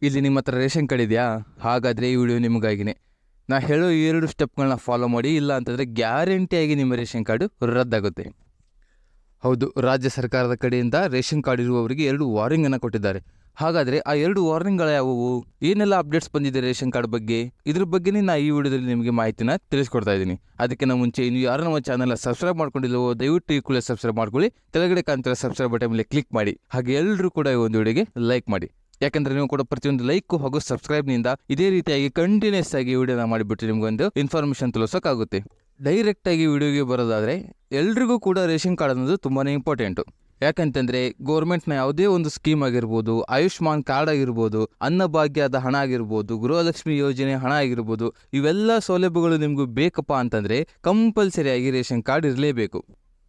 ಇಲ್ಲಿ ನಿಮ್ಮ ಹತ್ರ ರೇಷನ್ ಕಾರ್ಡ್ ಇದೆಯಾ? ಹಾಗಾದರೆ ಈ ವಿಡಿಯೋ ನಿಮಗಾಗಿನೇ. ನಾ ಹೇಳೋ ಈ 2 ಸ್ಟೆಪ್ಗಳನ್ನ ಫಾಲೋ ಮಾಡಿ, ಇಲ್ಲ ಅಂತಂದರೆ ಗ್ಯಾರಂಟಿಯಾಗಿ ನಿಮ್ಮ ರೇಷನ್ ಕಾರ್ಡು ರದ್ದಾಗುತ್ತೆ. ಹೌದು, ರಾಜ್ಯ ಸರ್ಕಾರದ ಕಡೆಯಿಂದ ರೇಷನ್ ಕಾರ್ಡ್ ಇರುವವರಿಗೆ 2 ವಾರ್ನಿಂಗನ್ನು ಕೊಟ್ಟಿದ್ದಾರೆ. ಹಾಗಾದರೆ ಆ 2 ವಾರ್ನಿಂಗ್ಗಳು ಯಾವುವು? ಏನೆಲ್ಲ ಅಪ್ಡೇಟ್ಸ್ ಬಂದಿದೆ ರೇಷನ್ ಕಾರ್ಡ್ ಬಗ್ಗೆ? ಇದ್ರ ಬಗ್ಗೆನೇ ನಾ ಈ ವಿಡಿಯೋದಲ್ಲಿ ನಿಮಗೆ ಮಾಹಿತಿನ ತಿಳಿಸ್ಕೊಡ್ತಾ ಇದ್ದೀನಿ. ಅದಕ್ಕಿಂತ ಮುಂಚೆ ಇನ್ನು ಯಾರು ನಮ್ಮ ಚಾನಲ್ನ ಸಬ್ಸ್ಕ್ರೈಬ್ ಮಾಡ್ಕೊಂಡಿಲ್ಲವೋ ದಯವಿಟ್ಟು ಈ ಕೂಡಲೇ ಸಬ್ಸ್ಕ್ರೈಬ್ ಮಾಡ್ಕೊಳ್ಳಿ. ಕೆಳಗಡೆ ಕಾಣ್ತಿರೋ ಸಬ್ಸ್ಕ್ರೈಬ್ ಬಟನ್ ಮೇಲೆ ಕ್ಲಿಕ್ ಮಾಡಿ. ಹಾಗೆ ಎಲ್ಲರೂ ಕೂಡ ಈ ಒಂದು ವಿಡಿಯೋಗೆ ಲೈಕ್ ಮಾಡಿ. ಯಾಕಂದರೆ ನೀವು ಕೂಡ ಪ್ರತಿಯೊಂದು ಲೈಕ್ ಹಾಗೂ ಸಬ್ಸ್ಕ್ರೈಬ್ನಿಂದ ಇದೇ ರೀತಿಯಾಗಿ ಕಂಟಿನ್ಯೂಸ್ ಆಗಿ ವಿಡಿಯೋನ ಮಾಡಿಬಿಟ್ಟು ನಿಮಗೊಂದು ಇನ್ಫಾರ್ಮೇಷನ್ ತಿಳಿಸೋಕ್ಕಾಗುತ್ತೆ. ಡೈರೆಕ್ಟಾಗಿ ವಿಡಿಯೋಗೆ ಬರೋದಾದರೆ, ಎಲ್ರಿಗೂ ಕೂಡ ರೇಷನ್ ಕಾರ್ಡ್ ಅನ್ನೋದು ತುಂಬಾ ಇಂಪಾರ್ಟೆಂಟು. ಯಾಕಂತಂದರೆ ಗೌರ್ಮೆಂಟ್ನ ಯಾವುದೇ ಒಂದು ಸ್ಕೀಮ್ ಆಗಿರ್ಬೋದು, ಆಯುಷ್ಮಾನ್ ಕಾರ್ಡ್ ಆಗಿರ್ಬೋದು, ಅನ್ನಭಾಗ್ಯದ ಹಣ ಆಗಿರ್ಬೋದು, ಗೃಹಲಕ್ಷ್ಮಿ ಯೋಜನೆ ಹಣ ಆಗಿರ್ಬೋದು, ಇವೆಲ್ಲ ಸೌಲಭ್ಯಗಳು ನಿಮಗೂ ಬೇಕಪ್ಪ ಅಂತಂದರೆ ಕಂಪಲ್ಸರಿಯಾಗಿ ರೇಷನ್ ಕಾರ್ಡ್ ಇರಲೇಬೇಕು.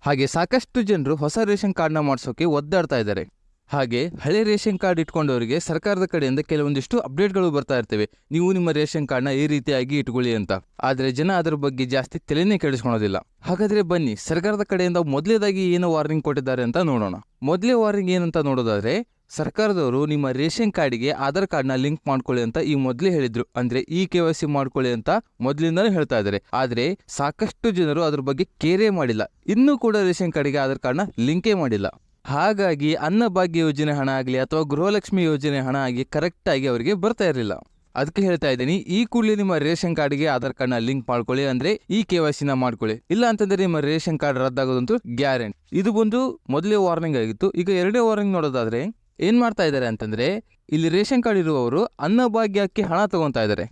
ಹಾಗೆ ಸಾಕಷ್ಟು ಜನರು ಹೊಸ ರೇಷನ್ ಕಾರ್ಡ್ನ ಮಾಡಿಸೋಕೆ ಒದ್ದಾಡ್ತಾ ಇದ್ದಾರೆ. ಹಾಗೆ ಹಳೆ ರೇಷನ್ ಕಾರ್ಡ್ ಇಟ್ಕೊಂಡವರಿಗೆ ಸರ್ಕಾರದ ಕಡೆಯಿಂದ ಕೆಲವೊಂದಿಷ್ಟು ಅಪ್ಡೇಟ್ಗಳು ಬರ್ತಾ ಇರ್ತವೆ. ನೀವು ನಿಮ್ಮ ರೇಷನ್ ಕಾರ್ಡ್ನ ಈ ರೀತಿಯಾಗಿ ಇಟ್ಕೊಳ್ಳಿ ಅಂತ. ಆದರೆ ಜನ ಅದರ ಬಗ್ಗೆ ಜಾಸ್ತಿ ತಲೆನೇ ಕೆಡಿಸ್ಕೊಳೋದಿಲ್ಲ. ಹಾಗಾದರೆ ಬನ್ನಿ, ಸರ್ಕಾರದ ಕಡೆಯಿಂದ ಮೊದಲೇದಾಗಿ ಏನು ವಾರ್ನಿಂಗ್ ಕೊಟ್ಟಿದ್ದಾರೆ ಅಂತ ನೋಡೋಣ. ಮೊದಲೇ ವಾರ್ನಿಂಗ್ ಏನಂತ ನೋಡೋದಾದ್ರೆ, ಸರ್ಕಾರದವರು ನಿಮ್ಮ ರೇಷನ್ ಕಾರ್ಡಿಗೆ ಆಧಾರ್ ಕಾರ್ಡ್ನ ಲಿಂಕ್ ಮಾಡ್ಕೊಳ್ಳಿ ಅಂತ ಈ ಮೊದಲೇ ಹೇಳಿದ್ರು. ಅಂದರೆ KYC ಮಾಡ್ಕೊಳ್ಳಿ ಅಂತ ಮೊದಲಿಂದಲೂ ಹೇಳ್ತಾ ಇದ್ದಾರೆ. ಆದರೆ ಸಾಕಷ್ಟು ಜನರು ಅದ್ರ ಬಗ್ಗೆ ಕೇರೇ ಮಾಡಿಲ್ಲ. ಇನ್ನೂ ಕೂಡ ರೇಷನ್ ಕಾರ್ಡಿಗೆ ಆಧಾರ್ ಕಾರ್ಡ್ನ ಲಿಂಕೇ ಮಾಡಿಲ್ಲ. ಹಾಗಾಗಿ ಅನ್ನಭಾಗ್ಯ ಯೋಜನೆ ಹಣ ಆಗಲಿ ಅಥವಾ ಗೃಹಲಕ್ಷ್ಮಿ ಯೋಜನೆ ಹಣ ಆಗಿ ಕರೆಕ್ಟಾಗಿ ಅವರಿಗೆ ಬರ್ತಾ ಇರಲಿಲ್ಲ. ಅದಕ್ಕೆ ಹೇಳ್ತಾ ಇದ್ದೀನಿ, ಈ ಕೂಡಲೇ ನಿಮ್ಮ ರೇಷನ್ ಕಾರ್ಡ್ಗೆ ಆಧಾರ್ ಕಾರ್ಡ್ನ ಲಿಂಕ್ ಮಾಡ್ಕೊಳ್ಳಿ. ಅಂದರೆ KYCನ ಮಾಡ್ಕೊಳ್ಳಿ. ಇಲ್ಲ ಅಂತಂದರೆ ನಿಮ್ಮ ರೇಷನ್ ಕಾರ್ಡ್ ರದ್ದಾಗೋದಂತೂ ಗ್ಯಾರಂಟಿ. ಇದು ಒಂದು ಮೊದಲೇ ವಾರ್ನಿಂಗ್ ಆಗಿತ್ತು. ಈಗ 2ನೇ ವಾರ್ನಿಂಗ್ ನೋಡೋದಾದ್ರೆ ಏನು ಮಾಡ್ತಾ ಇದ್ದಾರೆ ಅಂತಂದರೆ, ಇಲ್ಲಿ ರೇಷನ್ ಕಾರ್ಡ್ ಇರುವವರು ಅನ್ನಭಾಗ್ಯಕ್ಕೆ ಹಣ ತಗೊತಾ ಇದ್ದಾರೆ.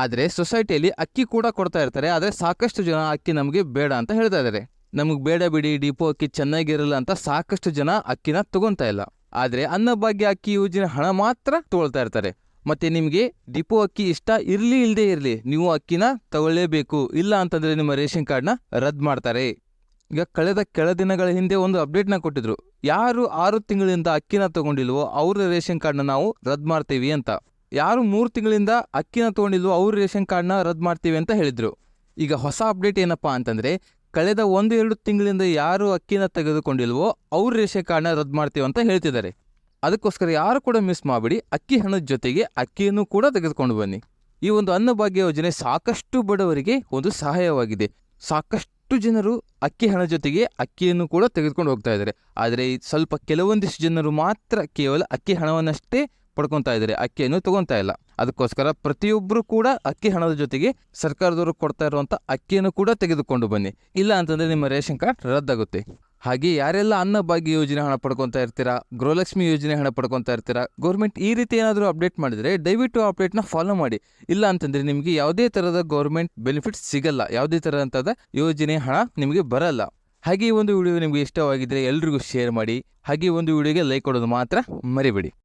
ಆದರೆ ಸೊಸೈಟಿಯಲ್ಲಿ ಅಕ್ಕಿ ಕೂಡ ಕೊಡ್ತಾ ಇರ್ತಾರೆ. ಆದರೆ ಸಾಕಷ್ಟು ಜನ ಅಕ್ಕಿ ನಮಗೆ ಬೇಡ ಅಂತ ಹೇಳ್ತಾ ಇದ್ದಾರೆ. ನಮಗೆ ಬೇಡ ಬಿಡಿ, ಡಿಪೋ ಅಕ್ಕಿ ಚೆನ್ನಾಗಿರಲ್ಲ ಅಂತ ಸಾಕಷ್ಟು ಜನ ಅಕ್ಕಿನ ತಗೊತಾ ಇಲ್ಲ. ಆದರೆ ಅನ್ನಭಾಗ್ಯ ಅಕ್ಕಿ ಯೋಜನೆ ಹಣ ಮಾತ್ರ ತಗೊಳ್ತಾ ಇರ್ತಾರೆ. ಮತ್ತೆ ನಿಮಗೆ ಡಿಪೋ ಅಕ್ಕಿ ಇಷ್ಟ ಇರಲಿ ಇಲ್ಲದೆ ಇರಲಿ, ನೀವು ಅಕ್ಕಿನ ತಗೊಳ್ಳೇಬೇಕು. ಇಲ್ಲ ಅಂತಂದರೆ ನಿಮ್ಮ ರೇಷನ್ ಕಾರ್ಡ್ನ ರದ್ದು ಮಾಡ್ತಾರೆ. ಈಗ ಕಳೆದ ಕೆಲ ದಿನಗಳ ಹಿಂದೆ ಒಂದು ಅಪ್ಡೇಟ್ನ ಕೊಟ್ಟಿದ್ರು. ಯಾರು 6 ತಿಂಗಳಿಂದ ಅಕ್ಕಿನ ತಗೊಂಡಿಲ್ವೋ ಅವ್ರ ರೇಷನ್ ಕಾರ್ಡ್ನ ನಾವು ರದ್ದು ಮಾಡ್ತೀವಿ ಅಂತ. ಯಾರು 3 ತಿಂಗಳಿಂದ ಅಕ್ಕಿನ ತಗೊಂಡಿಲ್ವೋ ಅವ್ರ ರೇಷನ್ ಕಾರ್ಡ್ನ ರದ್ದು ಮಾಡ್ತೀವಿ ಅಂತ ಹೇಳಿದ್ರು. ಈಗ ಹೊಸ ಅಪ್ಡೇಟ್ ಏನಪ್ಪಾ ಅಂತಂದರೆ, ಕಳೆದ 1-2 ತಿಂಗಳಿಂದ ಯಾರು ಅಕ್ಕಿನ ತೆಗೆದುಕೊಂಡಿಲ್ವೋ ಅವ್ರ ರೇಷನ್ ಕಾರ್ಡ್ನ ರದ್ದು ಮಾಡ್ತೀವಿ ಅಂತ ಹೇಳ್ತಿದ್ದಾರೆ. ಅದಕ್ಕೋಸ್ಕರ ಯಾರು ಕೂಡ ಮಿಸ್ ಮಾಡಬೇಡಿ. ಅಕ್ಕಿ ಹಣದ ಜೊತೆಗೆ ಅಕ್ಕಿಯನ್ನು ಕೂಡ ತೆಗೆದುಕೊಂಡು ಬನ್ನಿ. ಈ ಒಂದು ಅನ್ನಭಾಗ್ಯ ಯೋಜನೆ ಸಾಕಷ್ಟು ಬಡವರಿಗೆ ಒಂದು ಸಹಾಯವಾಗಿದೆ. ಸಾಕಷ್ಟು ಜನರು ಅಕ್ಕಿ ಹಣ ಜೊತೆಗೆ ಅಕ್ಕಿಯನ್ನು ಕೂಡ ತೆಗೆದುಕೊಂಡು ಹೋಗ್ತಾ ಇದ್ದಾರೆ. ಆದರೆ ಸ್ವಲ್ಪ ಕೆಲವೊಂದಿಷ್ಟು ಜನರು ಮಾತ್ರ ಕೇವಲ ಅಕ್ಕಿ ಹಣವನ್ನಷ್ಟೇ ಪಡ್ಕೊತಾ ಇದ್ದಾರೆ, ಅಕ್ಕಿಯನ್ನು ತಗೊತಾ ಇಲ್ಲ. ಅದಕ್ಕೋಸ್ಕರ ಪ್ರತಿಯೊಬ್ಬರು ಕೂಡ ಅಕ್ಕಿ ಹಣದ ಜೊತೆಗೆ ಸರ್ಕಾರದವರು ಕೊಡ್ತಾ ಇರುವಂಥ ಅಕ್ಕಿಯನ್ನು ಕೂಡ ತೆಗೆದುಕೊಂಡು ಬನ್ನಿ. ಇಲ್ಲ ಅಂತಂದರೆ ನಿಮ್ಮ ರೇಷನ್ ಕಾರ್ಡ್ ರದ್ದಾಗುತ್ತೆ. ಹಾಗೆ ಯಾರೆಲ್ಲ ಅನ್ನಭಾಗ್ಯ ಯೋಜನೆ ಹಣ ಪಡ್ಕೊತಾ ಇರ್ತೀರಾ, ಗೃಹಲಕ್ಷ್ಮಿ ಯೋಜನೆ ಹಣ ಪಡ್ಕೊತಾ ಇರ್ತೀರಾ, ಗೌರ್ಮೆಂಟ್ ಈ ರೀತಿ ಏನಾದರೂ ಅಪ್ಡೇಟ್ ಮಾಡಿದರೆ ದಯವಿಟ್ಟು ಅಪ್ಡೇಟ್ನ ಫಾಲೋ ಮಾಡಿ. ಇಲ್ಲ ಅಂತಂದರೆ ನಿಮಗೆ ಯಾವುದೇ ಥರದ ಗೌರ್ಮೆಂಟ್ ಬೆನಿಫಿಟ್ಸ್ ಸಿಗಲ್ಲ, ಯಾವುದೇ ಥರದ ಯೋಜನೆ ಹಣ ನಿಮಗೆ ಬರಲ್ಲ. ಹಾಗೆ ಈ ಒಂದು ವಿಡಿಯೋ ನಿಮಗೆ ಇಷ್ಟವಾಗಿದ್ದರೆ ಎಲ್ರಿಗೂ ಶೇರ್ ಮಾಡಿ. ಹಾಗೆ ಒಂದು ವಿಡಿಯೋಗೆ ಲೈಕ್ ಕೊಡೋದು ಮಾತ್ರ ಮರಿಬೇಡಿ.